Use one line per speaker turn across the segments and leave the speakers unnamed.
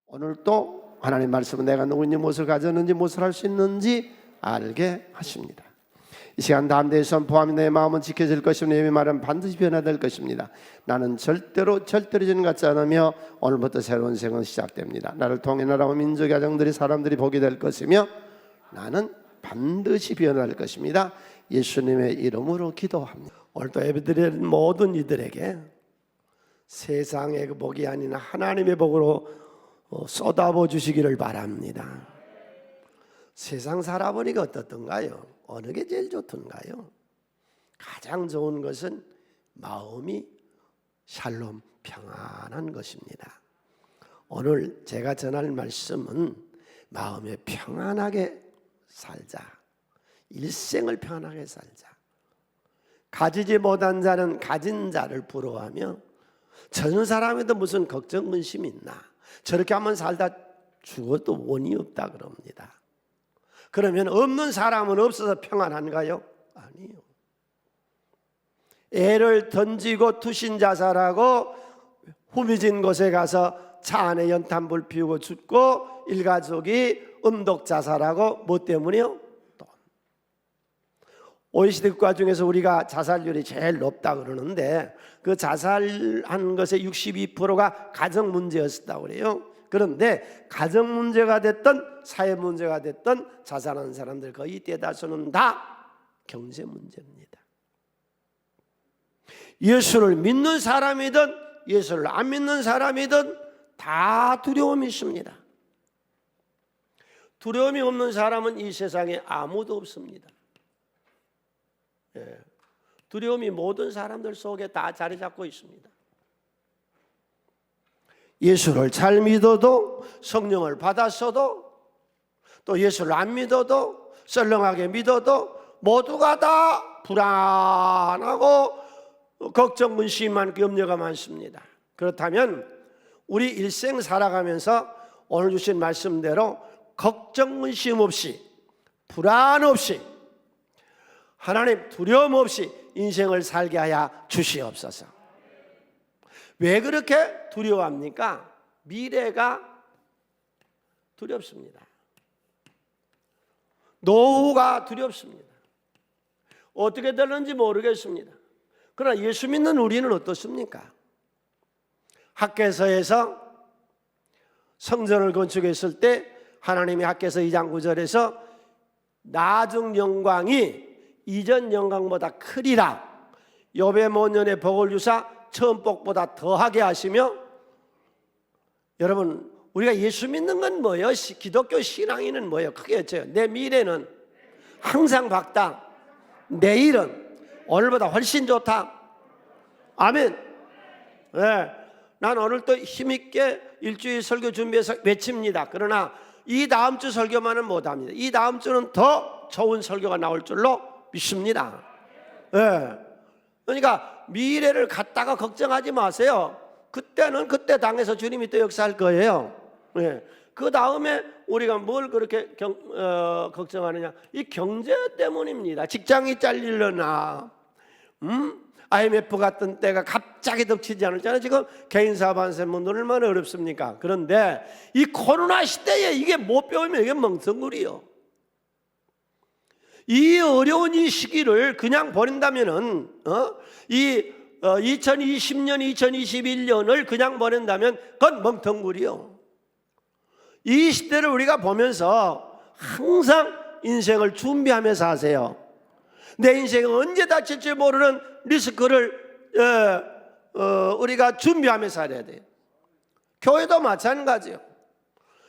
오늘도 하나님 말씀은 내가 누구인지, 무엇을 가졌는지, 무엇을 할 수 있는지 알게 하십니다. 이 시간 담대히 선포하며 내 마음은 지켜질 것이며 내 말은 반드시 변화될 것입니다. 나는 절대로 저는 같지 않으며 오늘부터 새로운 생은 시작됩니다. 나를 통해 나라와 민족, 가정들이, 사람들이 보게 될 것이며 나는 반드시 변화할 것입니다. 예수님의 이름으로 기도합니다. 오늘도 예배드리는 모든 이들에게 세상의 그 복이 아닌 하나님의 복으로 쏟아부어 주시기를 바랍니다. 세상 살아보니까 어떻던가요? 어느 게 제일 좋던가요? 가장 좋은 것은 마음이 샬롬, 평안한 것입니다. 오늘 제가 전할 말씀은 마음에 평안하게 살자, 일생을 평안하게 살자. 가지지 못한 자는 가진 자를 부러워하며 전 사람에도 무슨 걱정 근심이 있나, 저렇게 한번 살다 죽어도 원이 없다 그럽니다. 그러면 없는 사람은 없어서 평안한가요? 아니요. 애를 던지고 투신자살하고 후미진 곳에 가서 차 안에 연탄불 피우고 죽고 일가족이 음독자살하고 뭐 때문이요? 돈. OECD 국가 중에서 우리가 자살률이 제일 높다 그러는데 그 자살한 것의 62%가 가정 문제였다고 그래요. 그런데 가정 문제가 됐든 사회 문제가 됐든 자살하는 사람들 거의 대다수는 다 경제 문제입니다. 예수를 믿는 사람이든 예수를 안 믿는 사람이든 다 두려움이 있습니다. 두려움이 없는 사람은 이 세상에 아무도 없습니다. 두려움이 모든 사람들 속에 다 자리 잡고 있습니다. 예수를 잘 믿어도, 성령을 받았어도, 또 예수를 안 믿어도, 썰렁하게 믿어도 모두가 다 불안하고 걱정, 근심 많고 염려가 많습니다. 그렇다면 우리 일생 살아가면서 오늘 주신 말씀대로 걱정, 근심 없이, 불안 없이, 하나님 두려움 없이 인생을 살게 하여 주시옵소서. 왜 그렇게 두려워합니까? 미래가 두렵습니다. 노후가 두렵습니다. 어떻게 될는지 모르겠습니다. 그러나 예수 믿는 우리는 어떻습니까? 학개서에서 성전을 건축했을 때 하나님이 학개서 2장 9절에서 나중 영광이 이전 영광보다 크리라, 욥의 모년의 복을 주사 처음 복보다 더하게 하시며. 여러분, 우리가 예수 믿는 건 뭐예요? 기독교 신앙인은 뭐예요? 크게 여쭤요. 내 미래는 항상 밝다, 내일은 오늘보다 훨씬 좋다. 아멘. 네. 난 오늘 또 힘있게 일주일 설교 준비해서 외칩니다. 그러나 이 다음 주 설교만은 못합니다. 이 다음 주는 더 좋은 설교가 나올 줄로 믿습니다. 네. 그러니까 미래를 갖다가 걱정하지 마세요. 그때는 그때 당해서 주님이 또 역사할 거예요. 네. 그 다음에 우리가 뭘 그렇게 걱정하느냐? 이 경제 때문입니다. 직장이 잘리려나, IMF 같은 때가 갑자기 덮치지 않았잖아요. 지금 개인 사업하는 분들 얼마나 어렵습니까? 그런데 이 코로나 시대에 이게 못 배우면 이게 멍텅구리요. 이 어려운 이 시기를 그냥 버린다면은, 이 2020년, 2021년을 그냥 보낸다면 그건 멍텅구리요. 이 시대를 우리가 보면서 항상 인생을 준비하면서 하세요. 내 인생은 언제 닥칠지 모르는 리스크를 우리가 준비하면서 살아야 돼요. 교회도 마찬가지예요.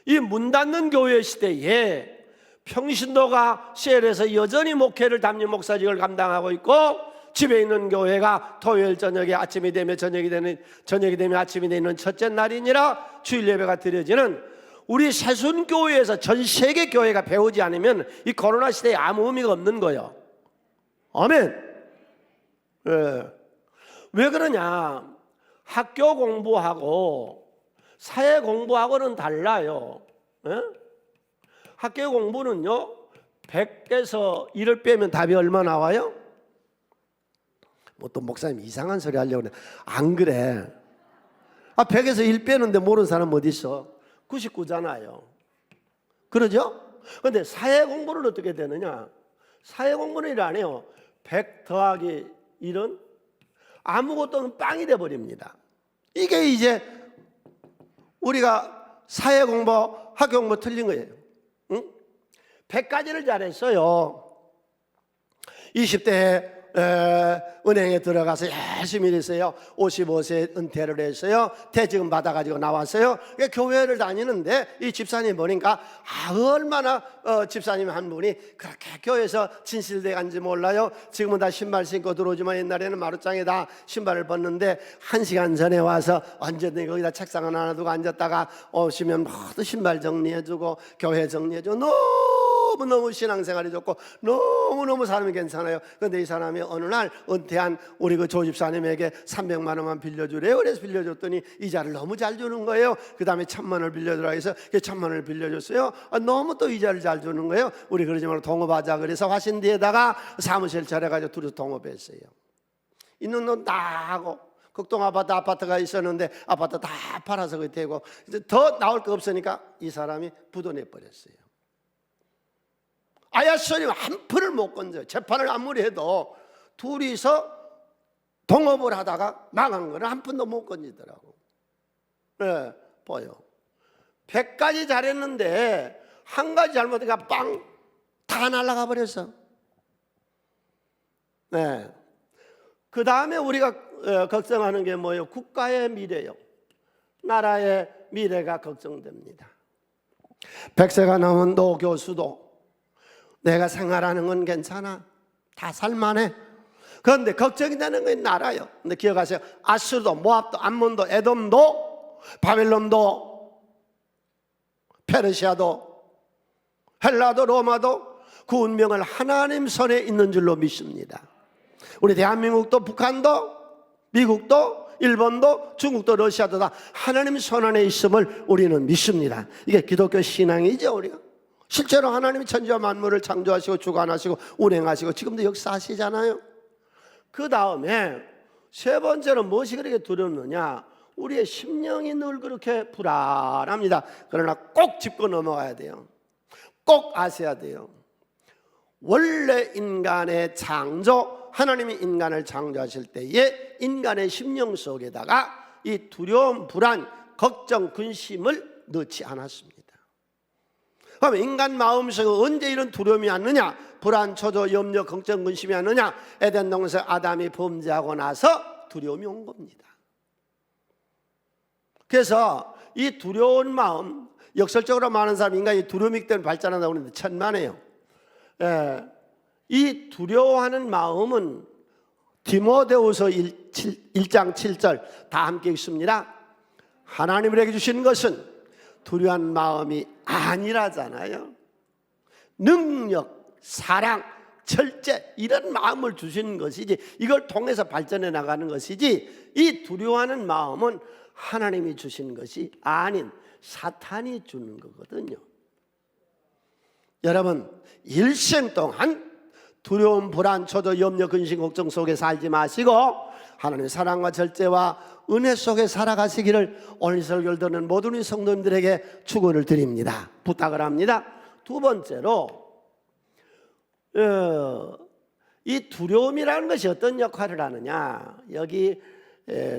이 문 닫는 교회 시대에 평신도가 셀에서 여전히 목회를 담임 목사직을 감당하고 있고, 집에 있는 교회가 토요일 저녁에 아침이 되면 저녁이 되면 아침이 되는 첫째 날이니라 주일 예배가 드려지는 우리 새순교회에서 전 세계 교회가 배우지 않으면 이 코로나 시대에 아무 의미가 없는 거예요. 아멘. 네. 왜 그러냐? 학교 공부하고 사회 공부하고는 달라요. 네? 학교 공부는요, 100에서 1을 빼면 답이 얼마 나와요? 뭐 또 목사님 이상한 소리 하려고 그래. 안 그래. 100에서 1 빼는데 모르는 사람 어디 있어?
99잖아요. 그러죠? 그런데 사회 공부는 어떻게 되느냐? 사회 공부는 일 안 해요. 100 더하기 1은 아무것도 없는 빵이 돼버립니다. 이게 이제 우리가 사회 공부, 학교 공부 틀린 거예요. 응? 100가지를 잘했어요. 20대에 은행에 들어가서 열심히 일했어요. 55세에 은퇴를 했어요. 퇴직금 받아가지고 나왔어요. 교회를 다니는데 이 집사님 보니까 얼마나 집사님 한 분이 그렇게 교회에서 진실돼 간지 몰라요. 지금은 다 신발 신고 들어오지만 옛날에는 마루장에 다 신발을 벗는데 1시간 전에 와서 언제든지 거기다 책상 하나 두고 앉았다가 오시면 모두 신발 정리해주고 교회 정리해주고 너무너무 신앙생활이 좋고 너무너무 사람이 괜찮아요. 그런데 이 사람이 어느 날 은퇴한 우리 그 조 집사님에게 300만 원만 빌려주래요. 그래서 빌려줬더니 이자를 너무 잘 주는 거예요. 그 다음에 1000만 원을 빌려주라 해서 1000만 원을 빌려줬어요. 너무 또 이자를 잘 주는 거예요. 우리 그러지 말고 동업하자 그래서 화신디에다가 사무실 차려가지고 둘이서 동업했어요. 있는 돈 다 하고 극동 아파트가 있었는데 아파트 다 팔아서 그 되고 이제 더 나올 거 없으니까 이 사람이 부도내 버렸어요. 아야스님 한 푼을 못 건져요. 재판을 아무리 해도 둘이서 동업을 하다가 망한 거는 한 푼도 못 건지더라고. 네, 보여. 100가지 잘했는데 한 가지 잘못하니까 빵! 다 날아가 버렸어. 네. 그 다음에 우리가 걱정하는 게 뭐예요? 국가의 미래요. 나라의 미래가 걱정됩니다. 100세가 넘은 노 교수도 내가 생활하는 건 괜찮아. 다 살만해. 그런데 걱정이 되는 건 나라요. 근데 기억하세요. 아수르도, 모압도, 암몬도, 에돔도, 바벨론도, 페르시아도, 헬라도, 로마도 그 운명을 하나님 손에 있는 줄로 믿습니다. 우리 대한민국도, 북한도, 미국도, 일본도, 중국도, 러시아도 다 하나님 손 안에 있음을 우리는 믿습니다. 이게 기독교 신앙이죠, 우리가. 실제로 하나님이 천지와 만물을 창조하시고 주관하시고 운행하시고 지금도 역사하시잖아요. 그 다음에 세 번째는 무엇이 그렇게 두렵느냐? 우리의 심령이 늘 그렇게 불안합니다. 그러나 꼭 짚고 넘어가야 돼요. 꼭 아셔야 돼요. 원래 인간의 창조, 하나님이 인간을 창조하실 때에 인간의 심령 속에다가 이 두려움, 불안, 걱정, 근심을 넣지 않았습니다. 그럼 인간 마음속에 언제 이런 두려움이 왔느냐? 불안, 초조, 염려, 걱정, 근심이 왔느냐? 에덴 동산 아담이 범죄하고 나서 두려움이 온 겁니다. 그래서 이 두려운 마음, 역설적으로 많은 사람이 인간이 두려움이 때문에 발전한다고 하는데 천만에요. 이 두려워하는 마음은 디모데후서 1장 7절 다 함께 읽습니다. 하나님에게 주신 것은 두려운 마음이 아니라잖아요. 능력, 사랑, 절제 이런 마음을 주시는 것이지 이걸 통해서 발전해 나가는 것이지 이 두려워하는 마음은 하나님이 주신 것이 아닌 사탄이 주는 거거든요. 여러분 일생 동안 두려움, 불안, 초조, 염려, 근심, 걱정 속에 살지 마시고 하나님의 사랑과 절제와 은혜 속에 살아가시기를 오늘 설교를 듣는 모든 성도님들에게 축원을 드립니다. 부탁을 합니다. 두 번째로 이 두려움이라는 것이 어떤 역할을 하느냐? 여기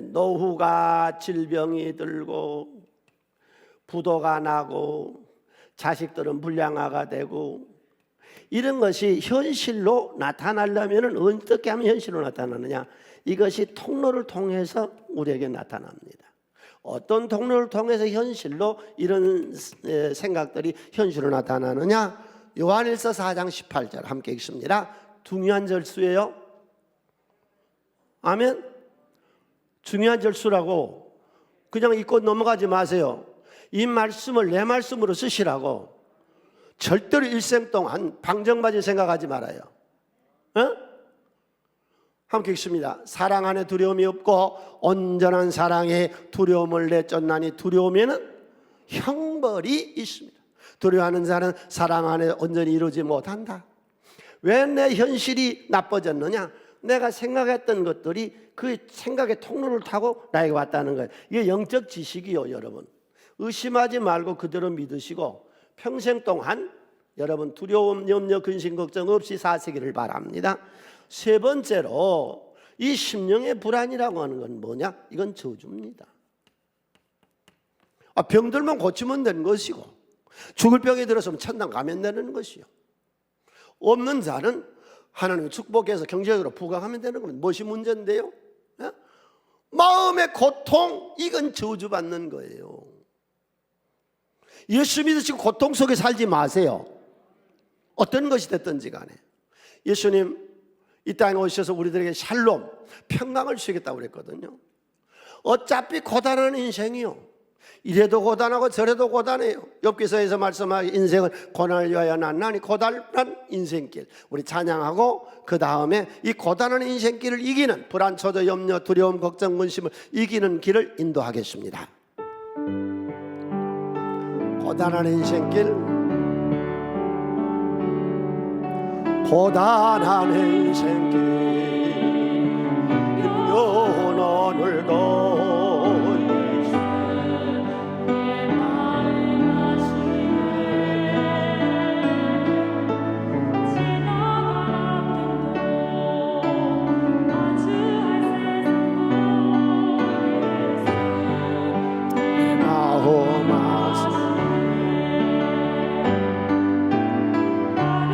노후가 질병이 들고 부도가 나고 자식들은 불량아가 되고 이런 것이 현실로 나타나려면 어떻게 하면 현실로 나타나느냐? 이것이 통로를 통해서 우리에게 나타납니다. 어떤 통로를 통해서 현실로 이런 생각들이 현실로 나타나느냐? 요한일서 4장 18절 함께 읽습니다. 중요한 절수예요. 아멘. 중요한 절수라고 그냥 읽고 넘어가지 마세요. 이 말씀을 내 말씀으로 쓰시라고. 절대로 일생 동안 방정맞은 생각하지 말아요. 함께 읽습니다. 사랑 안에 두려움이 없고 온전한 사랑에 두려움을 내쫓나니 두려움에는 형벌이 있습니다. 두려워하는 자는 사랑 안에 온전히 이루지 못한다. 왜 내 현실이 나빠졌느냐? 내가 생각했던 것들이 그 생각의 통로를 타고 나에게 왔다는 거예요. 이게 영적 지식이요, 여러분. 의심하지 말고 그대로 믿으시고 평생 동안 여러분 두려움, 염려, 근심, 걱정 없이 사시기를 바랍니다. 세 번째로 이 심령의 불안이라고 하는 건 뭐냐? 이건 저주입니다. 병들면 고치면 되는 것이고 죽을 병에 들어서면 천당 가면 되는 것이요. 없는 자는 하나님의 축복해서 경제적으로 부강하면 되는 겁니다. 무엇이 문제인데요? 마음의 고통, 이건 저주받는 거예요. 예수 믿으시고 고통 속에 살지 마세요. 어떤 것이 됐든지 간에. 예수님 이 땅에 오셔서 우리들에게 샬롬, 평강을 주시겠다고 그랬거든요. 어차피 고단한 인생이요, 이래도 고단하고 저래도 고단해요. 욥기서에서 말씀하기 인생은 고난을 위하여 났나니 고단한 인생길. 우리 찬양하고 그 다음에 이 고단한 인생길을 이기는 불안, 초조, 염려, 두려움, 걱정, 근심을 이기는 길을 인도하겠습니다. 고단한 인생길, 고단한 인생길, 힘겨운 오늘도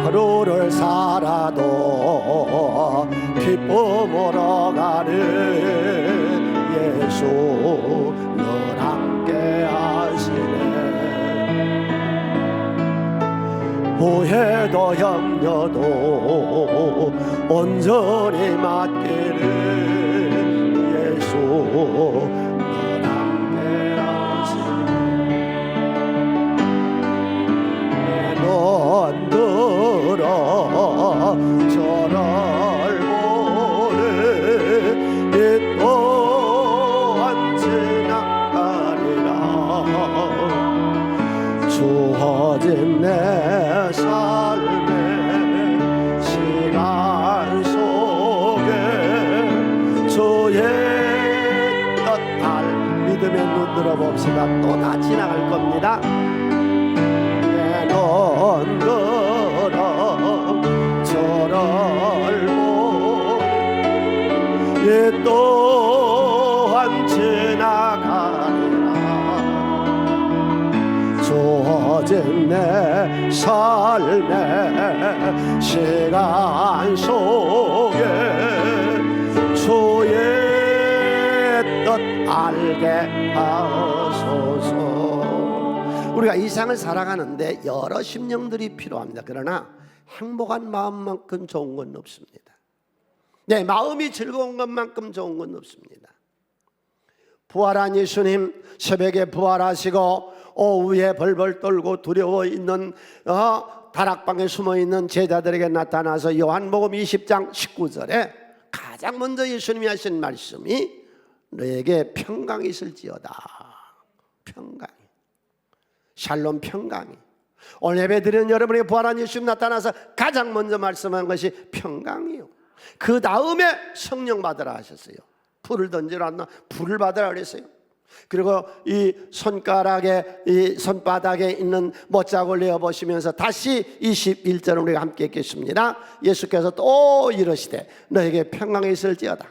하루를 살아도 기쁨으로 가는 예수 늘 함께 하시네. 후회도 염려도 온전히 맡기는 예수 늘 함께 하시네. 넌 저를 보내 이 또한 지나가리라. 주어진 내 삶의 시간 속에 주의 뜻할 믿음의 눈 들어봅시다. 또 다 지나갈 겁니다. 넌 저를 보내 이 또한 지나가리라. 주어진 내 삶의 시간 속에 주의 뜻 알게 하소서. 우리가 이 세상을 살아가는데 여러 심령들이 필요합니다. 그러나 행복한 마음만큼 좋은 건 없습니다. 네, 마음이 즐거운 것만큼 좋은 건 없습니다. 부활한 예수님 새벽에 부활하시고 오후에 벌벌 떨고 두려워 있는 다락방에 숨어 있는 제자들에게 나타나서 요한복음 20장 19절에 가장 먼저 예수님이 하신 말씀이 너에게 평강이 있을지어다. 평강이, 샬롬 평강이. 오늘 예배드리는 여러분에게 부활한 예수님 나타나서 가장 먼저 말씀한 것이 평강이요. 그 다음에 성령 받으라 하셨어요. 불을 던지러 왔나? 불을 받으라 그랬어요. 그리고 이 손가락에, 이 손바닥에 있는 못자국을 내어보시면서 다시 21절을 우리가 함께 읽겠습니다. 예수께서 또 이르시되 너에게 평강이 있을지어다.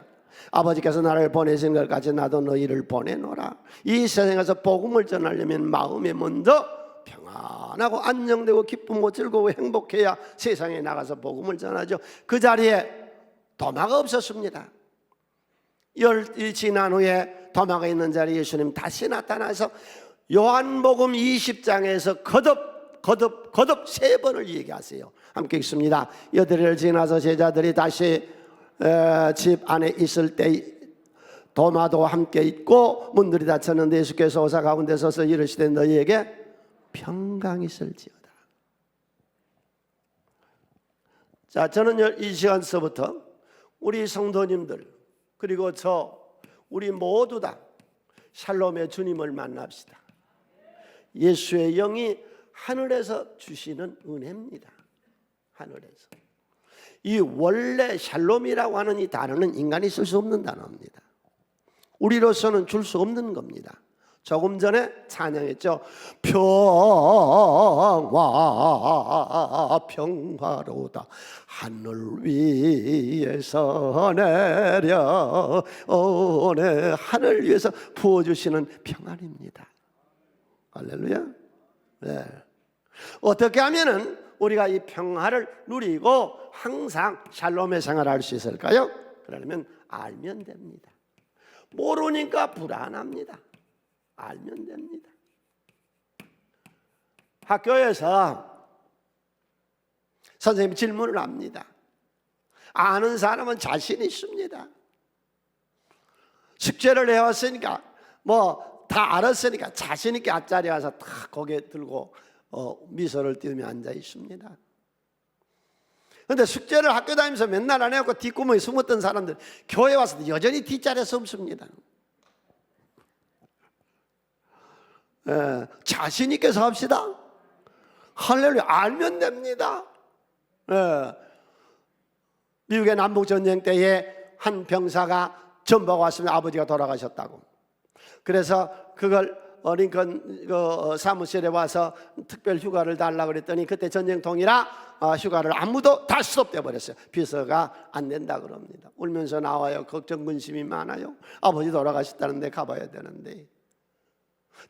아버지께서 나를 보내신 것까지 나도 너희를 보내노라. 이 세상에서 복음을 전하려면 마음에 먼저 평안하고 안정되고 기쁘고 즐거워 행복해야 세상에 나가서 복음을 전하죠. 그 자리에 도마가 없었습니다. 열이 지난 후에 도마가 있는 자리에 예수님 다시 나타나서 요한복음 20장에서 거듭 세 번을 얘기하세요. 함께 읽습니다. 여드레를 지나서 제자들이 다시 집 안에 있을 때 도마도 함께 있고 문들이 닫혔는데 예수께서 오사 가운데 서서 이르시되 너희에게 평강이 있을지어다. 자, 저는 이 시간서부터 우리 성도님들 그리고 우리 모두 다 샬롬의 주님을 만납시다. 예수의 영이 하늘에서 주시는 은혜입니다. 하늘에서. 이 원래 샬롬이라고 하는 이 단어는 인간이 쓸 수 없는 단어입니다. 우리로서는 줄 수 없는 겁니다. 조금 전에 찬양했죠. 평화로다 하늘 위에서 내려오네. 하늘 위에서 부어주시는 평안입니다. 할렐루야. 네. 어떻게 하면은 우리가 이 평화를 누리고 항상 샬롬의 생활을 할 수 있을까요? 그러려면 알면 됩니다. 모르니까 불안합니다. 알면 됩니다. 학교에서 선생님이 질문을 합니다. 아는 사람은 자신 있습니다. 숙제를 해왔으니까 뭐 다 알았으니까 자신 있게 앞자리에 와서 탁 고개 들고 미소를 띄우며 앉아 있습니다. 그런데 숙제를 학교 다니면서 맨날 안 해갖고 뒷구멍에 숨었던 사람들 교회 와서 여전히 뒷자리에 숨습니다. 자신 있게 삽시다. 할렐루야. 알면 됩니다. 미국의 남북전쟁 때에 한 병사가 전보가 왔습니다. 아버지가 돌아가셨다고. 그래서 그걸 링컨 사무실에 와서 특별 휴가를 달라고 그랬더니 그때 전쟁통이라 휴가를 아무도 다 스톱돼 버렸어요. 비서가 안 된다 그럽니다. 울면서 나와요. 걱정 근심이 많아요. 아버지 돌아가셨다는데 가봐야 되는데.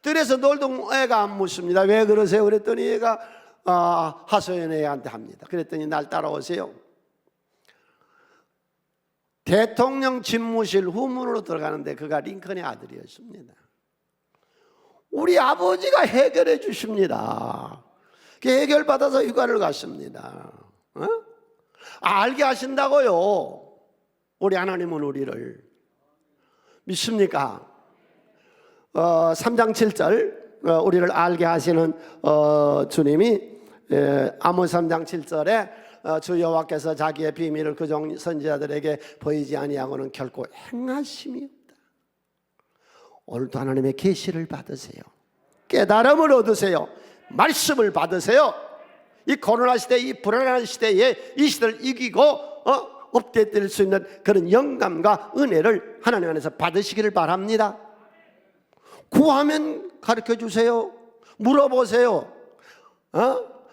뜰에서 놀던 애가 안 묻습니다. 왜 그러세요? 그랬더니 애가 하소연 애한테 합니다. 그랬더니 날 따라오세요. 대통령 집무실 후문으로 들어가는데 그가 링컨의 아들이었습니다. 우리 아버지가 해결해 주십니다. 해결받아서 휴가를 갔습니다. 알게 하신다고요. 우리 하나님은 우리를 믿습니까? 3장 7절 우리를 알게 하시는 주님이 아몬 3장 7절에 주 여호와께서 자기의 비밀을 그종 선지자들에게 보이지 아니하고는 결코 행하심이 없다. 오늘도 하나님의 계시를 받으세요. 깨달음을 얻으세요. 말씀을 받으세요. 이 코로나 시대, 이 불안한 시대에 이 시대를 이기고 업데이트될 수 있는 그런 영감과 은혜를 하나님 안에서 받으시기를 바랍니다. 구하면 가르쳐 주세요. 물어보세요.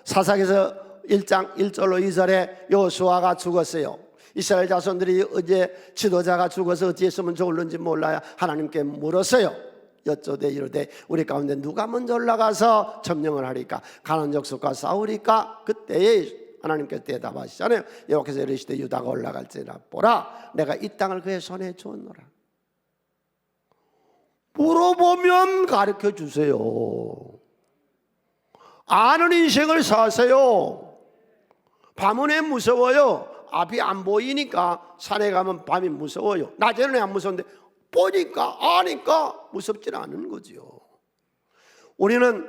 사사기서 1장 1절로 2절에 여호수아가 죽었어요. 이스라엘 자손들이 어제 지도자가 죽어서 어찌했으면 좋을는지 몰라야 하나님께 물었어요. 여쭤되 이르되 우리 가운데 누가 먼저 올라가서 점령을 하리까? 가나안 족속과 싸우리까? 그때에 하나님께서 대답하시잖아요. 여호와께서 이르시되 유다가 올라갈지라 보라 내가 이 땅을 그의 손에 주었노라. 물어보면 가르쳐 주세요. 아는 인생을 사세요. 밤은 왜 무서워요? 앞이 안 보이니까. 산에 가면 밤이 무서워요. 낮에는 안 무서운데 보니까 아니까 무섭지 않은 거죠. 우리는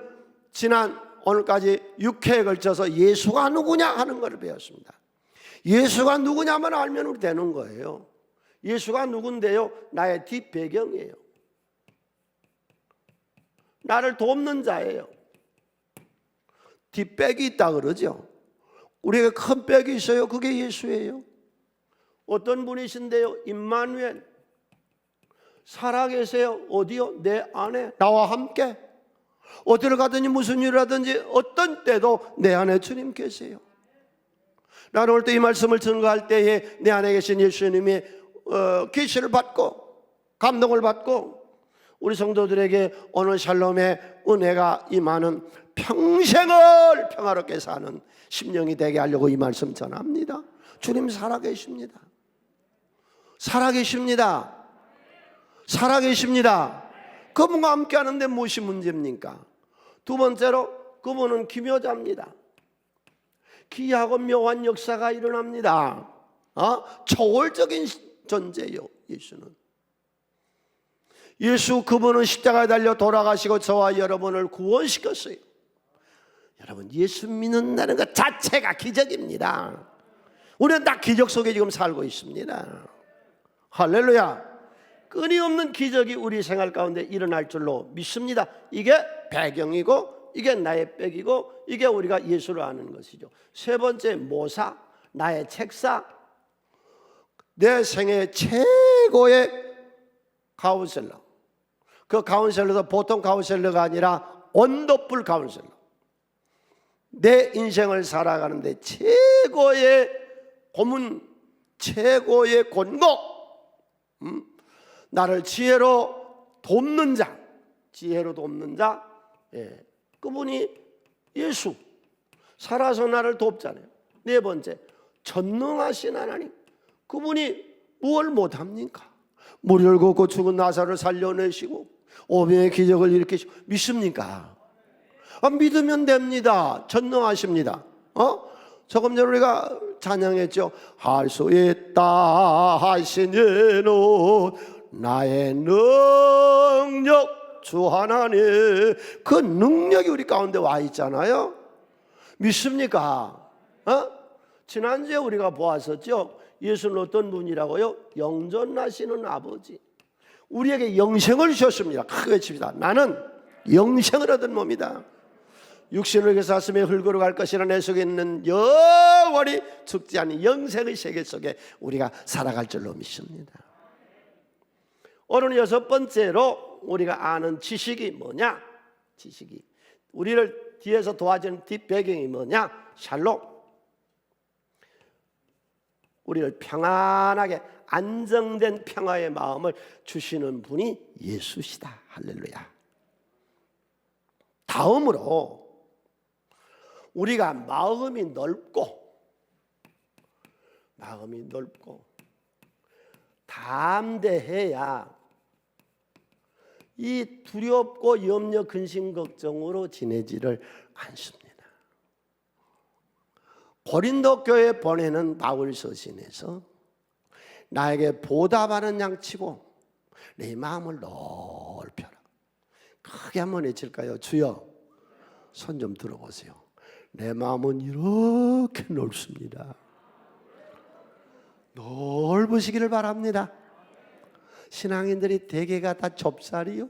오늘까지 6회에 걸쳐서 예수가 누구냐 하는 것을 배웠습니다. 예수가 누구냐만 알면 우리 되는 거예요. 예수가 누군데요? 나의 뒷배경이에요. 나를 돕는 자예요. 뒷백이 있다 그러죠. 우리에게 큰 백이 있어요. 그게 예수예요. 어떤 분이신데요? 임마누엘. 살아계세요. 어디요? 내 안에 나와 함께. 어디를 가든지 무슨 일을 하든지 어떤 때도 내 안에 주님 계세요. 나는 올 때 이 말씀을 증거할 때에 내 안에 계신 예수님이 계시를 받고 감동을 받고 우리 성도들에게 오늘 샬롬의 은혜가 임하는 평생을 평화롭게 사는 심령이 되게 하려고 이 말씀 전합니다. 주님 살아계십니다. 살아계십니다. 살아계십니다. 그분과 함께 하는데 무엇이 문제입니까? 두 번째로 그분은 기묘자입니다. 기이하고 묘한 역사가 일어납니다. 초월적인 존재요. 예수는. 예수 그분은 십자가에 달려 돌아가시고 저와 여러분을 구원시켰어요. 여러분 예수 믿는다는 것 자체가 기적입니다. 우리는 다 기적 속에 지금 살고 있습니다. 할렐루야. 끊임없는 기적이 우리 생활 가운데 일어날 줄로 믿습니다. 이게 배경이고 이게 나의 백이고 이게 우리가 예수를 아는 것이죠. 세 번째 모사, 나의 책사. 내 생애 최고의 카운셀러. 그 카운셀러도 보통 카운셀러가 아니라 원더풀 카운셀러. 내 인생을 살아가는데 최고의 고문, 최고의 권고, 나를 지혜로 돕는 자, 지혜로 돕는 자, 그분이 예수. 살아서 나를 돕잖아요. 네 번째, 전능하신 하나님. 그분이 무엇을 못합니까? 무리를 걷고 죽은 나사를 살려내시고 오병의 기적을 일으키시고 믿습니까? 믿으면 됩니다. 전능하십니다. 조금 전에 우리가 찬양했죠. 할 수 있다 하시니는 나의 능력 주 하나님. 그 능력이 우리 가운데 와 있잖아요. 믿습니까? 지난주에 우리가 보았었죠. 예수는 어떤 분이라고요? 영존하시는 아버지. 우리에게 영생을 주셨습니다. 크게 외칩시다. 나는 영생을 얻은 몸이다. 육신을 위해서 사슴에 흙으로 갈 것이라 내 속에 있는 영원히 죽지 않는 영생의 세계 속에 우리가 살아갈 줄로 믿습니다. 오늘 여섯 번째로 우리가 아는 지식이 뭐냐? 지식이 우리를 뒤에서 도와주는 뒷배경이 뭐냐? 샬롬. 우리를 평안하게 안정된 평화의 마음을 주시는 분이 예수시다. 할렐루야. 다음으로 우리가 마음이 넓고 담대해야 이 두렵고 염려 근심 걱정으로 지내지를 않습니다. 고린도 교회 보내는 바울 서신에서 나에게 보답하는 양치고 내 마음을 넓혀라. 크게 한번 외칠까요? 주여, 손 좀 들어보세요. 내 마음은 이렇게 넓습니다. 넓으시기를 바랍니다. 신앙인들이 대개가 다 좁쌀이요.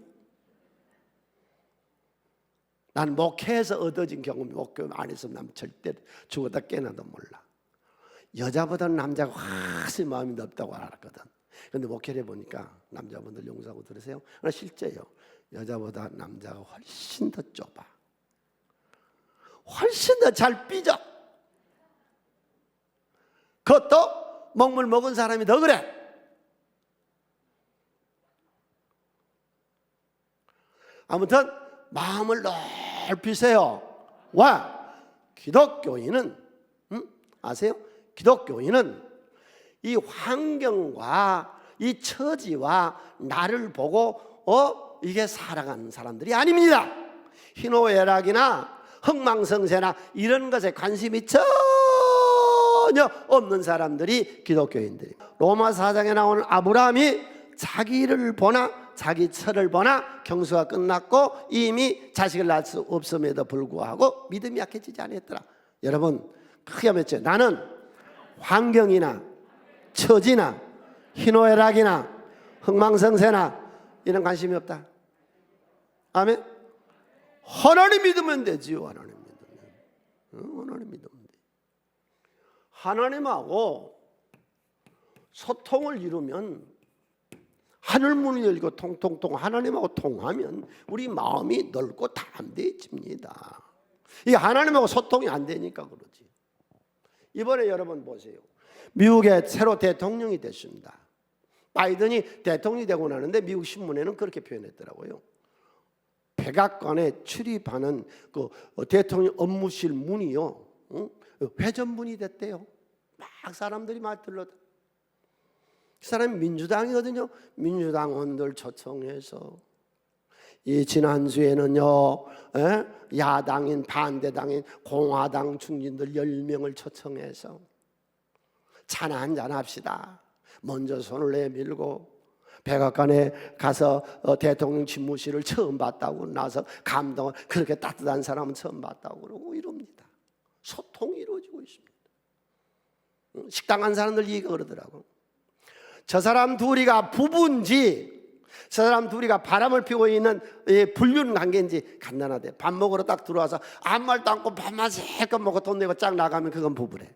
난 목회에서 얻어진 경험이 목회 안에서 난 절대 죽었다 깨나도 몰라. 여자보다는 남자가 훨씬 마음이 넓다고 알았거든. 그런데 목회를 해보니까 남자분들 용서하고 들으세요. 그러나 실제요, 여자보다 남자가 훨씬 더 좁아. 훨씬 더 잘 삐져. 그것도 먹물 먹은 사람이 더 그래. 아무튼 마음을 넓히세요. 와, 기독교인은 아세요? 기독교인은 이 환경과 이 처지와 나를 보고 이게 살아가는 사람들이 아닙니다. 희노애락이나 흥망성쇠나 이런 것에 관심이 전혀 없는 사람들이 기독교인들이. 로마 4장에 나오는 아브라함이 자기를 보나 자기 철을 보나 경수가 끝났고 이미 자식을 낳을 수 없음에도 불구하고 믿음이 약해지지 않았더라. 여러분 크게 외쳐요. 나는 환경이나 처지나 희노애락이나 흥망성쇠나 이런 관심이 없다. 아멘. 하나님 믿으면 되지요. 하나님 믿으면. 하나님 믿으면 돼. 하나님하고 소통을 이루면 하늘문을 열고 통통통 하나님하고 통하면 우리 마음이 넓고 담대해집니다. 이 하나님하고 소통이 안 되니까 그러지. 이번에 여러분 보세요. 미국의 새로 대통령이 됐습니다. 바이든이 대통령이 되고 나는데 미국 신문에는 그렇게 표현했더라고요. 백악관에 출입하는 그 대통령 업무실 문이요, 회전문이 됐대요. 막 사람들이 막 들러다. 그 사람이 민주당이거든요. 민주당원들 초청해서 이 지난주에는요 야당인 반대당인 공화당 중진들 10명을 초청해서 차나 한잔 합시다. 먼저 손을 내밀고 백악관에 가서 대통령 집무실을 처음 봤다고 나서 감동을, 그렇게 따뜻한 사람은 처음 봤다고 그러고 이럽니다. 소통이 이루어지고 있습니다. 식당 간 사람들 얘기가 그러더라고. 저 사람 둘이가 부부인지 저 사람 둘이가 바람을 피고 있는 불륜 관계인지 간단하대. 밥 먹으러 딱 들어와서 아무 말도 않고 밥만 실컷 먹고 돈 내고 쫙 나가면 그건 부부래.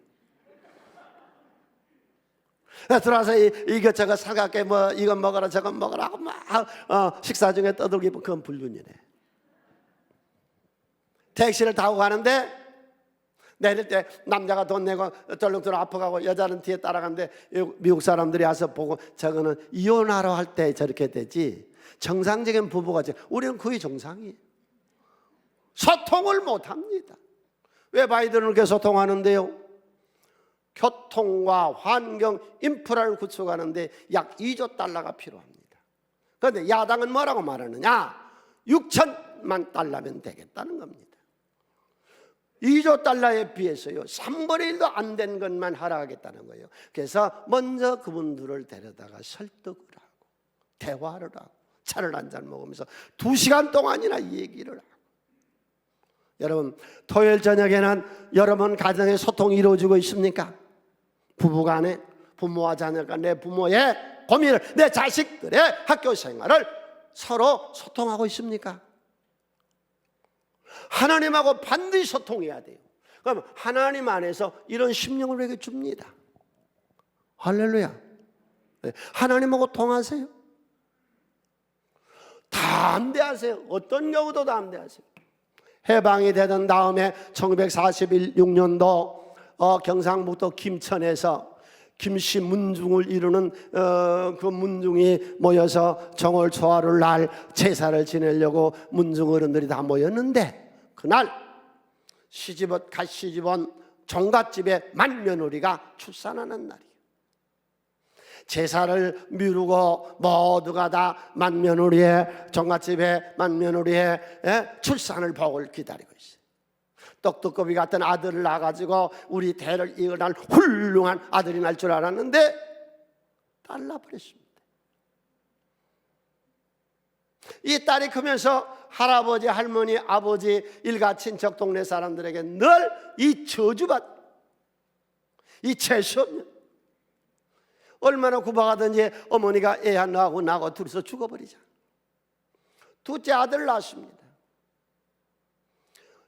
들어와서 이것저것 사갖게 뭐 이건 먹어라 저건 먹어라 하고 막 식사 중에 떠들기, 그건 불륜이네. 택시를 타고 가는데 내릴 때 남자가 돈 내고 덜렁덜렁 앞서가고 여자는 뒤에 따라가는데 미국 사람들이 와서 보고 저거는 이혼하러 할 때 저렇게 되지, 정상적인 부부가 우리는 거의 정상이에요. 소통을 못합니다. 왜 바이든은 그렇게 소통하는데요? 교통과 환경, 인프라를 구축하는데 약 2조 달러가 필요합니다. 그런데 야당은 뭐라고 말하느냐? 6천만 달러면 되겠다는 겁니다. 2조 달러에 비해서요 3분의 1도 안 된 것만 하락하겠다는 거예요. 그래서 먼저 그분들을 데려다가 설득을 하고 대화를 하고 차를 한잔 먹으면서 2시간 동안이나 얘기를 하고. 여러분, 토요일 저녁에는 여러분 가정의 소통이 이루어지고 있습니까? 부부간에, 부모와 자녀가 내 부모의 고민을, 내 자식들의 학교 생활을 서로 소통하고 있습니까? 하나님하고 반드시 소통해야 돼요. 그럼 하나님 안에서 이런 심령을 우리에게 줍니다. 할렐루야. 하나님하고 통하세요. 담대하세요. 어떤 경우도 담대하세요. 해방이 되던 다음에 1946년도 경상북도 김천에서 김씨 문중을 이루는 그 문중이 모여서 정월초하루 날 제사를 지내려고 문중 어른들이 다 모였는데, 그날 갓 시집온 종갓집에 맏며느리가 출산하는 날이에요. 제사를 미루고 모두가 다 맏며느리의, 종갓집의 맏며느리의 출산을 복을 기다리고 있어요. 똑똑거비 같은 아들을 낳아가지고 우리 대를 이어날 훌륭한 아들이 날 줄 알았는데 딸나버렸습니다. 이 딸이 크면서 할아버지, 할머니, 아버지, 일가 친척, 동네 사람들에게 늘 이 저주받, 이 재수없는, 얼마나 구박하든지 어머니가 애 하나하고 나하고 둘이서 죽어버리자. 둘째 아들을 낳았습니다.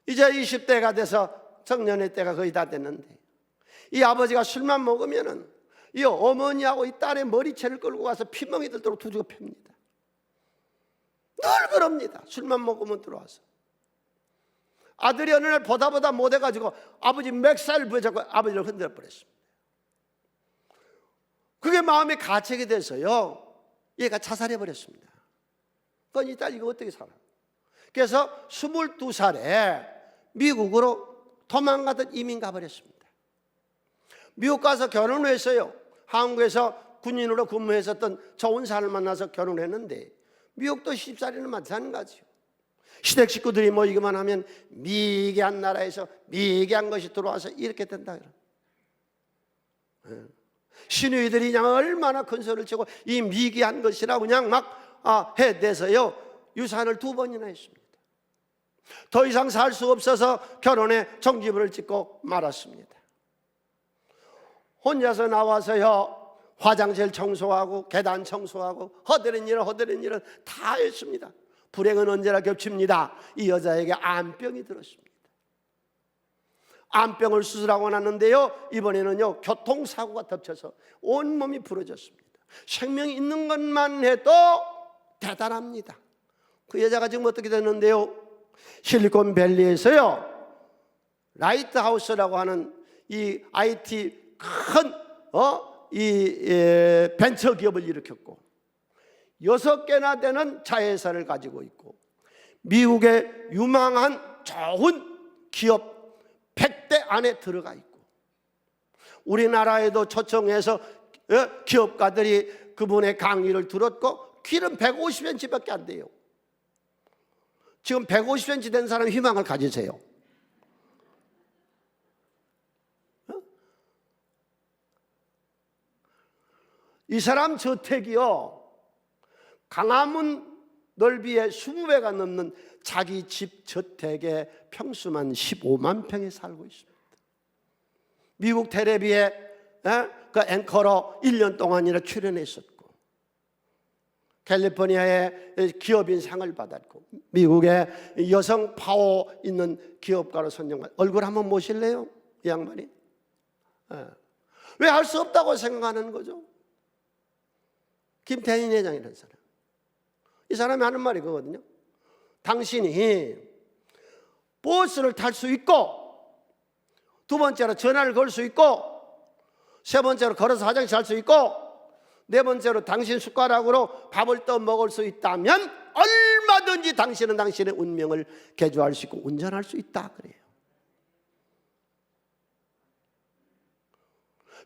이제 20대가 돼서 정년의 때가 거의 다 됐는데, 이 아버지가 술만 먹으면은 이 어머니하고 이 딸의 머리채를 끌고 가서 피멍이 들도록 두들겨 팹니다. 늘 그럽니다. 술만 먹으면 들어와서. 아들이 어느 날 보다 못해가지고 아버지 맥살 부여잡고 아버지를 흔들어 버렸습니다. 그게 마음에 가책이 돼서요 얘가 자살해 버렸습니다. 그건 이 딸 이거 어떻게 살아? 그래서 22살에 미국으로 도망가듯 이민 가버렸습니다. 미국 가서 결혼을 했어요. 한국에서 군인으로 근무했었던 좋은 사람을 만나서 결혼을 했는데, 미국도 시집살이는 마찬가지요. 시댁 식구들이 모이기만 하면 미개한 나라에서 미개한 것이 들어와서 이렇게 된다. 시누이들이 그냥 얼마나 큰 소리를 치고 이 미개한 것이라고 그냥 막 해대서요 유산을 2번이나 했습니다. 더 이상 살 수 없어서 결혼에 종지부를 찍고 말았습니다. 혼자서 나와서요 화장실 청소하고 계단 청소하고 허드렛 일은 다 했습니다. 불행은 언제나 겹칩니다. 이 여자에게 암병이 들었습니다. 암병을 수술하고 났는데요 이번에는요 교통사고가 덮쳐서 온몸이 부러졌습니다. 생명이 있는 것만 해도 대단합니다. 그 여자가 지금 어떻게 됐는데요, 실리콘밸리에서요 라이트하우스라고 하는 이 IT 큰 벤처 기업을 일으켰고 6개나 되는 자회사를 가지고 있고 미국의 유망한 좋은 기업 100대 안에 들어가 있고, 우리나라에도 초청해서 기업가들이 그분의 강의를 들었고, 길은 150cm밖에 안 돼요. 지금 150cm 된 사람 희망을 가지세요. 이 사람 저택이요 강화문 넓이의 20배가 넘는 자기 집 저택의 평수만 15만 평에 살고 있습니다. 미국 텔레비에 그 앵커로 1년 동안이나 출연했었고, 캘리포니아의 기업인 상을 받았고, 미국의 여성 파워 있는 기업가로 선정받았고. 얼굴 한번 모실래요? 이 양반이? 왜 할 수 없다고 생각하는 거죠? 김태인 회장이라는 사람, 이 사람이 하는 말이 그거거든요. 당신이 버스를 탈 수 있고, 두 번째로 전화를 걸 수 있고, 세 번째로 걸어서 화장실 갈 수 있고, 네 번째로 당신 숟가락으로 밥을 떠 먹을 수 있다면 얼마든지 당신은 당신의 운명을 개조할 수 있고 운전할 수 있다 그래요.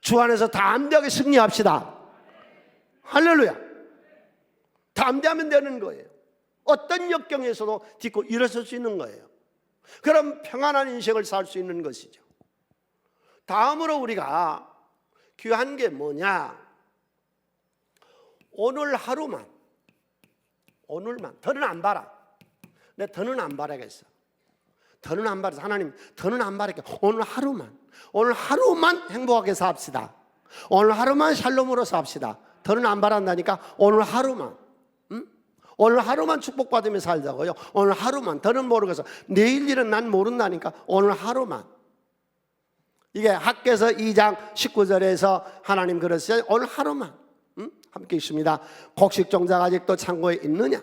주 안에서 담대하게 승리합시다. 할렐루야. 담대하면 되는 거예요. 어떤 역경에서도 딛고 일어설 수 있는 거예요. 그럼 평안한 인생을 살 수 있는 것이죠. 다음으로 우리가 귀한 게 뭐냐? 오늘 하루만, 오늘만, 더는 안 바라. 내 더는 안 바라겠어. 더는 안 바라서 하나님, 더는 안 바랄게. 오늘 하루만 행복하게 삽시다. 오늘 하루만 샬롬으로 삽시다. 더는 안 바란다니까. 오늘 하루만, 오늘 하루만 축복받으며 살자고요. 오늘 하루만. 더는 모르겠어. 내일 일은 난 모른다니까. 오늘 하루만. 이게 학개서 2장 19절에서 하나님 그러셨어요. 오늘 하루만. 함께 있습니다. 곡식 종자가 아직도 창고에 있느냐?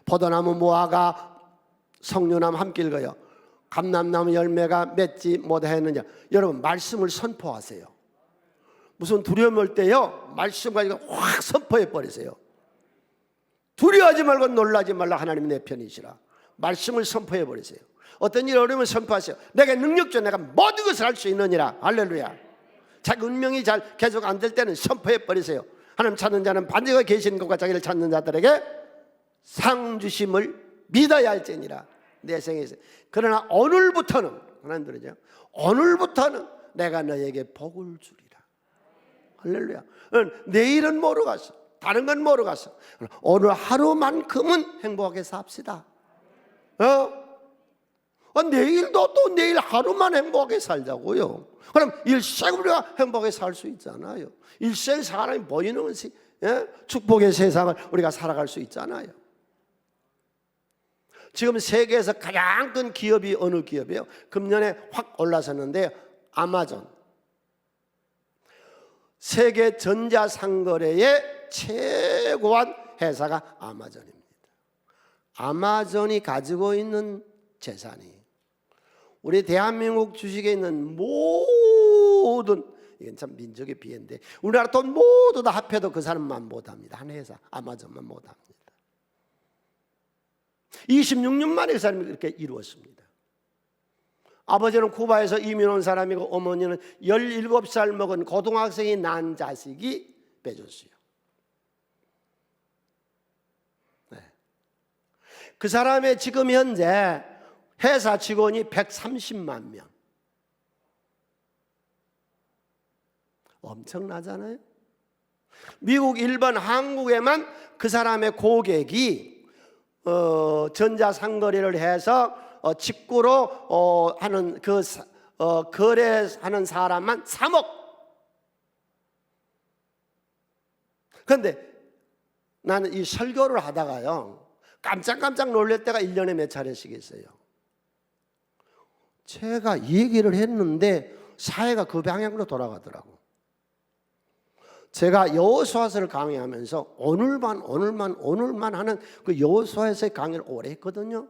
포도나무 무화과 석류나무 함께 읽어요. 감람나무 열매가 맺지 못하였느냐? 여러분 말씀을 선포하세요. 무슨 두려움 올 때요, 말씀 가지고 확 선포해 버리세요. 두려워하지 말고 놀라지 말라. 하나님이 내 편이시라. 말씀을 선포해 버리세요. 어떤 일 어려우면 선포하세요. 내가 능력 줘. 내가 모든 것을 할 수 있느니라. 할렐루야. 자기 운명이 잘 계속 안 될 때는 선포해 버리세요. 하나님 찾는 자는 반드시 계신 것과 자기를 찾는 자들에게 상 주심을 믿어야 할지니라. 내 생에서. 그러나 오늘부터는, 하나님 들으죠? 오늘부터는 내가 너에게 복을 주리라. 할렐루야. 내일은 모르겠어. 다른 건 모르겠어. 오늘 하루만큼은 행복하게 삽시다. 내일도 또 내일 하루만 행복하게 살자고요. 그럼 일생 우리가 행복하게 살 수 있잖아요. 일생 사람이 보이는 것이 축복의 세상을 우리가 살아갈 수 있잖아요. 지금 세계에서 가장 큰 기업이 어느 기업이에요? 금년에 확 올라섰는데요. 아마존. 세계 전자상거래의 최고한 회사가 아마존입니다. 아마존이 가지고 있는 재산이 우리 대한민국 주식에 있는 모든, 이건 참 민족의 비애인데, 우리나라 돈 모두 다 합해도 그 사람만 못합니다. 한 회사 아마존만 못합니다. 26년 만에 그 사람이 그렇게 이루었습니다. 아버지는 쿠바에서 이민 온 사람이고 어머니는 17살 먹은 고등학생이 난 자식이 베조스요. 네. 그 사람의 지금 현재 회사 직원이 130만 명. 엄청나잖아요. 미국, 일본, 한국에만 그 사람의 고객이 전자상거래를 해서 직구로 하는 그 거래하는 사람만 3억. 그런데 나는 이 설교를 하다가요, 깜짝깜짝 놀랄 때가 1년에 몇 차례씩 있어요. 제가 이 얘기를 했는데 사회가 그 방향으로 돌아가더라고. 제가 여호수아서를 강의하면서 오늘만 하는 그 여호수아서의 강의를 오래 했거든요.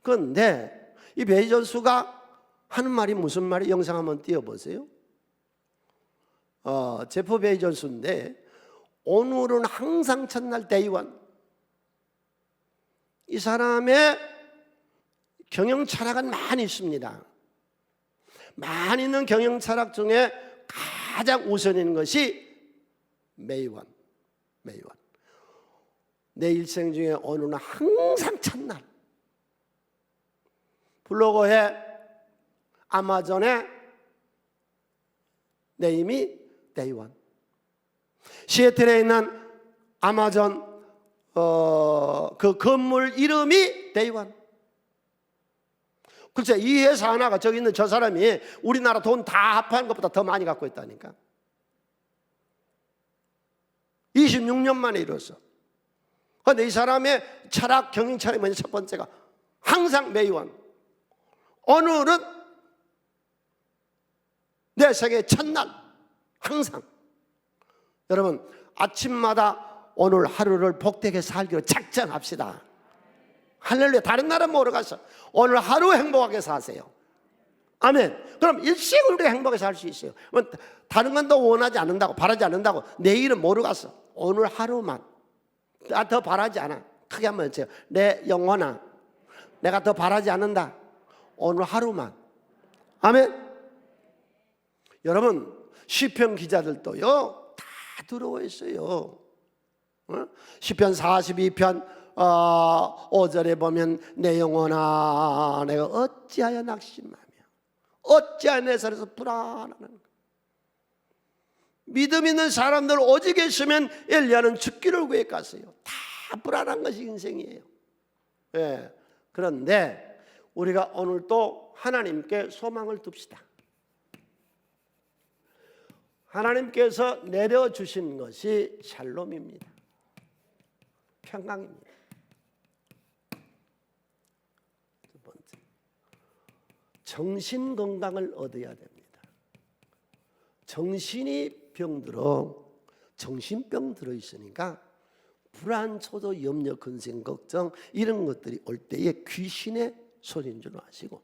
그런데 이 베이존스가 하는 말이 무슨 말이, 영상 한번 띄워보세요. 제프 베이존스인데, 오늘은 항상 첫날 데이원. 이 사람의 경영 철학은 많이 있습니다. 많이 있는 경영 철학 중에 가장 우선인 것이 매일원. 내 일생 중에 오늘은 항상 첫날. 블로거에 아마존에 네임이 데이원. 시애틀에 있는 아마존 그 건물 이름이 데이원. 글쎄, 이 회사 하나가 저기 있는 저 사람이 우리나라 돈 다 합한 것보다 더 많이 갖고 있다니까. 26년 만에 이뤘어. 그런데 이 사람의 철학, 경영 철학이 뭐냐? 첫 번째가 항상 매일원. 오늘은 내 생애 첫날. 항상. 여러분, 아침마다 오늘 하루를 복되게 살기로 작정합시다. 할렐루야. 다른 나라 모르겠어. 오늘 하루 행복하게 사세요. 아멘. 그럼 일생을 우리가 행복하게 살 수 있어요. 다른 건 더 원하지 않는다고, 바라지 않는다고. 내일은 모르겠어. 오늘 하루만. 나 더 바라지 않아. 크게 한번 해주세요. 내 영혼아, 내가 더 바라지 않는다. 오늘 하루만. 아멘. 여러분, 시편 기자들도요 다 들어와 있어요. 시편 42편 5절에 보면 내 영혼아 내가 어찌하여 낙심하며 어찌하여 내 살에서 불안하는가. 믿음 있는 사람들 오직 있으면 엘리야는 죽기를 구했겠어요. 다 불안한 것이 인생이에요. 예. 그런데 우리가 오늘 또 하나님께 소망을 둡시다. 하나님께서 내려주신 것이 샬롬입니다. 평강입니다. 두 번째, 정신 건강을 얻어야 됩니다. 정신이 병들어, 정신병 들어있으니까 불안, 초조, 염려, 근심, 걱정 이런 것들이 올 때에 귀신의 소리인 줄 아시고,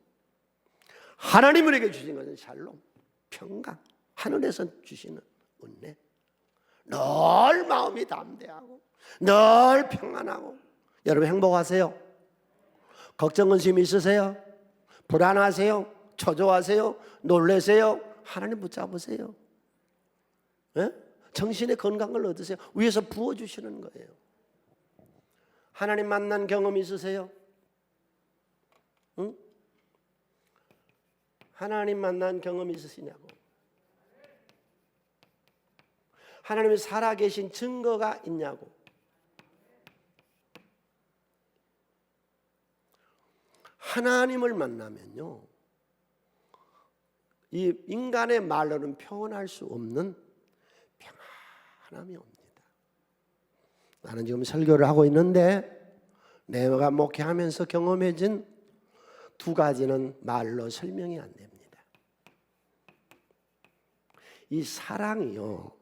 하나님 우리에게 주신 것은 샬롬, 평강, 하늘에서 주시는 은혜. 늘 마음이 담대하고 늘 평안하고. 여러분 행복하세요? 걱정 근심 있으세요? 불안하세요? 초조하세요? 놀라세요? 하나님 붙잡으세요. 예? 정신의 건강을 얻으세요. 위에서 부어주시는 거예요. 하나님 만난 경험 있으세요? 응? 하나님 만난 경험 있으시냐고. 하나님이 살아계신 증거가 있냐고. 하나님을 만나면요, 이 인간의 말로는 표현할 수 없는 평안함이 옵니다. 나는 지금 설교를 하고 있는데 내가 목회하면서 경험해진 두 가지는 말로 설명이 안 됩니다. 이 사랑이요,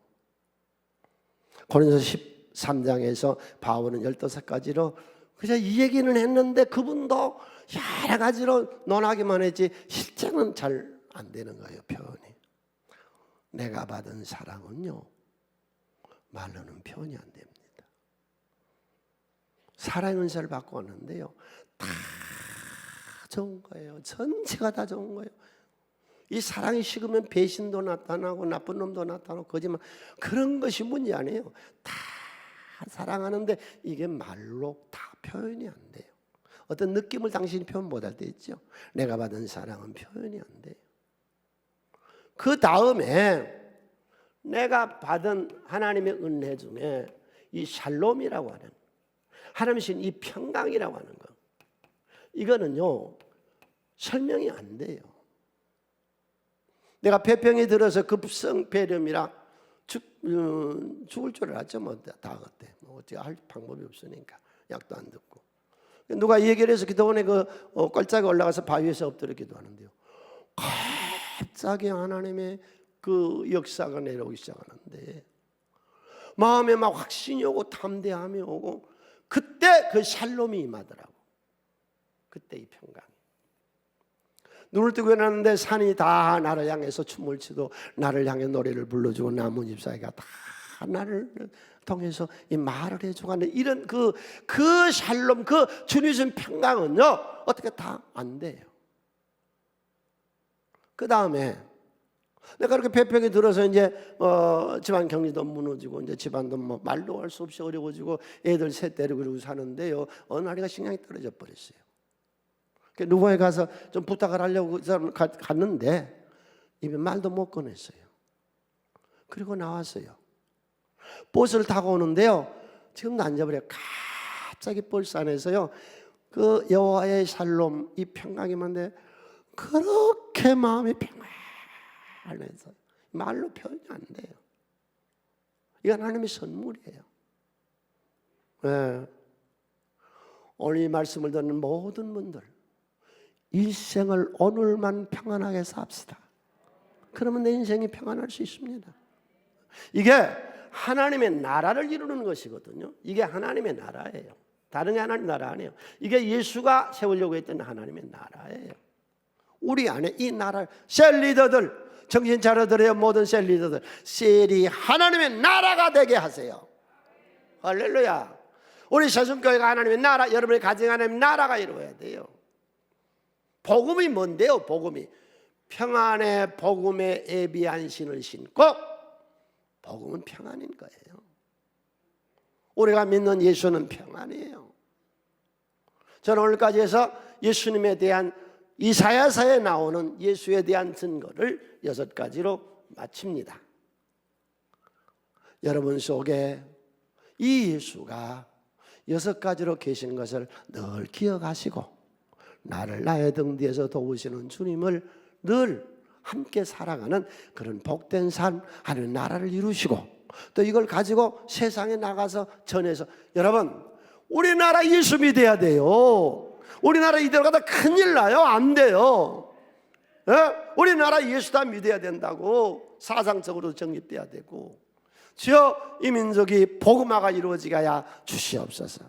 고린도서 13장에서 바울은 15가지로 그냥 이 얘기는 했는데 그분도 여러 가지로 논하기만 했지 실제는 잘 안 되는 거예요. 표현이. 내가 받은 사랑은요 말로는 표현이 안 됩니다. 사랑의 은사를 받고 왔는데요 다 좋은 거예요. 전체가 다 좋은 거예요. 이 사랑이 식으면 배신도 나타나고 나쁜 놈도 나타나고 거짓말, 그런 것이 문제 아니에요. 다 사랑하는데 이게 말로 다 표현이 안 돼요. 어떤 느낌을 당신이 표현 못할 때 있죠. 내가 받은 사랑은 표현이 안 돼요. 그 다음에 내가 받은 하나님의 은혜 중에 이 샬롬이라고 하는, 하나님이신 이 평강이라고 하는 거, 이거는요 설명이 안 돼요. 내가 폐병이 들어서 급성 폐렴이라 죽을 줄 알았죠. 뭐 다 그때 뭐 어떻게 할 방법이 없으니까 약도 안 듣고. 누가 이 얘기를 해서 기도원에 그 꼴짝에 올라가서 바위에서 엎드려 기도하는데요, 갑자기 하나님의 그 역사가 내려오기 시작하는데 마음에 막 확신이 오고 담대함이 오고, 그때 그 샬롬이 임하더라고. 그때 이 평강이. 눈을 뜨고 일어났는데 산이 다 나를 향해서 춤을 추고 나를 향해 노래를 불러주고 나뭇잎 사이가 다 나를 통해서 이 말을 해주고 하는 이런 그 샬롬, 그 주님의 평강은요 어떻게 다 안 돼요. 그 다음에 내가 그렇게 폐병이 들어서 이제 집안 경리도 무너지고 이제 집안도 뭐 말도 할 수 없이 어려워지고 애들 셋 데리고 그러고 사는데요, 어느 날이가 식량이 떨어져 버렸어요. 누구에 가서 좀 부탁을 하려고 갔는데 입에 말도 못 꺼냈어요. 그리고 나왔어요. 버스를 타고 오는데요, 지금도 앉아버려요. 갑자기 버스 안에서요 그 여호와의 샬롬, 이 평강이만데 그렇게 마음이 평안해서 말로 표현이 안 돼요. 이건 하나님의 선물이에요. 네. 오늘 이 말씀을 듣는 모든 분들, 일생을 오늘만 평안하게 삽시다. 그러면 내 인생이 평안할 수 있습니다. 이게 하나님의 나라를 이루는 것이거든요. 이게 하나님의 나라예요. 다른 게 하나님 나라 아니에요. 이게 예수가 세우려고 했던 하나님의 나라예요. 우리 안에 이 나라, 셀리더들, 정신 차려들어요. 모든 셀리더들, 셀이 하나님의 나라가 되게 하세요. 할렐루야. 우리 세순교회가 하나님의 나라, 여러분의 가정 하나님의 나라가 이루어야 돼요. 복음이 뭔데요? 복음이 평안의 복음에 예비한 신을 신고, 복음은 평안인 거예요. 우리가 믿는 예수는 평안이에요. 저는 오늘까지 해서 예수님에 대한 이사야서에 나오는 예수에 대한 증거를 6가지로 마칩니다. 여러분 속에 이 예수가 6가지로 계신 것을 늘 기억하시고, 나를 나의 등 뒤에서 도우시는 주님을 늘 함께 살아가는 그런 복된 삶, 하나님 나라를 이루시고, 또 이걸 가지고 세상에 나가서 전해서, 여러분 우리나라 예수 믿어야 돼요. 우리나라 이대로 가다 큰일 나요. 안 돼요. 우리나라 예수 다 믿어야 된다고. 사상적으로 정립돼야 되고. 주여, 이 민족이 복음화가 이루어지게 하여 주시옵소서.